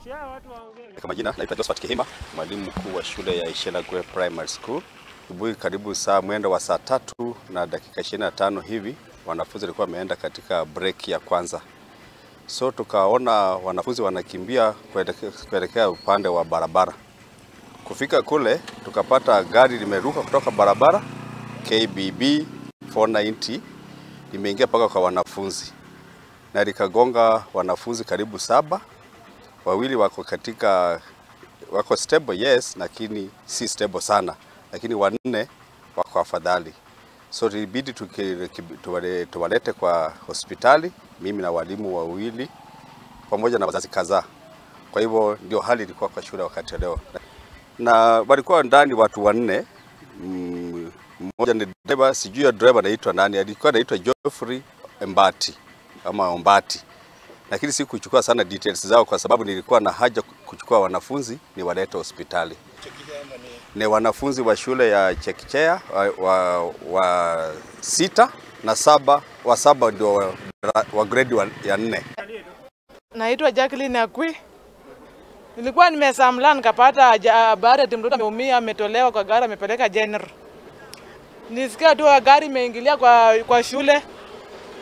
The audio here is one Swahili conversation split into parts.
Kwa majina naitwa Josephat Kihima, mwalimu mkuu wa shule ya Eshilakwe Primary School. Asubuhi karibu mwendo wa saa 3 na dakika 25 hivi wanafunzi walikuwa wameenda katika break ya kwanza. So tukaona wanafunzi wanakimbia kuelekea upande wa barabara. Kufika kule tukapata gari limeruka kutoka barabara KBB 490 limeingia paka kwa wanafunzi na likagonga wanafunzi karibu 7. Wawili wako stable, yes, lakini si stable sana, lakini 4 wako afadhali. So ilibidi tuwalete kwa hospitali, mimi na walimu wawili pamoja na wazazi kadhaa. Kwa hivyo ndio hali ilikuwa kwa shule wakati leo. Na walikuwa ndani watu 4. Mmoja ni driver, sijui driver anaitwa nani, alikuwa anaitwa Geoffrey Mbati ama Ombati. Lakini si kuchukua sana details zao kwa sababu nilikuwa na haja kuchukua wanafunzi ni walete hospitali. Ni wanafunzi wa shule ya chekechea wa 6 na 7, wa 7 ndio wa grade ya 4. Naitwa Jacqueline Akwi. Nilikuwa nimesamla nikapata habari ati mtoto ameumia, ametolewa kwa gari amepeleka general. Nisikia tu gari imeingilia kwa shule.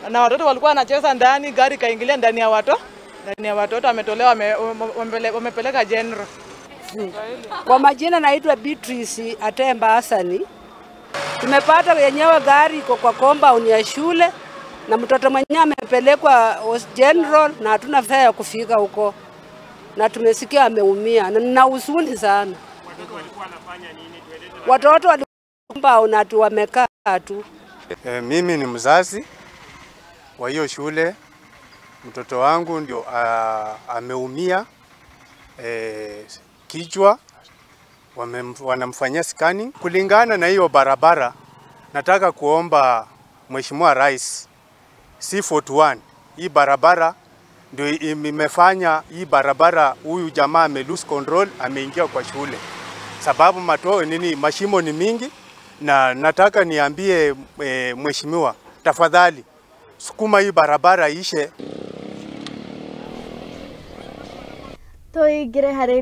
Na watoto walikuwa wanacheza ndani, gari kaingilia ndani ya watoto ametolewa wamepeleka general. Kwa majina naitwa Beatrice Atemba Hasani. Tumepata yenyewe gari iko kwa compound ya shule na mtoto mwenyewe amepelekwa general na hatuna fare ya kufika huko. Na tumesikia ameumia na nina huzuni sana. Watoto walikuwa wanafanya nini? Watoto walikuwa na tu wamekaa tu. Mimi ni mzazi wa hiyo shule. Mtoto wangu ndio ameumia kichwa, wanamfanyia scanning. Kulingana na hiyo barabara, nataka kuomba Mheshimiwa Rais C41, hii barabara ndio imefanya hii barabara huyu jamaa lose control, ameingia kwa shule. Sababu mashimo ni mingi, na nataka niambie Mheshimiwa, tafadhali sukuma hii barabara ishe. Toigire hariri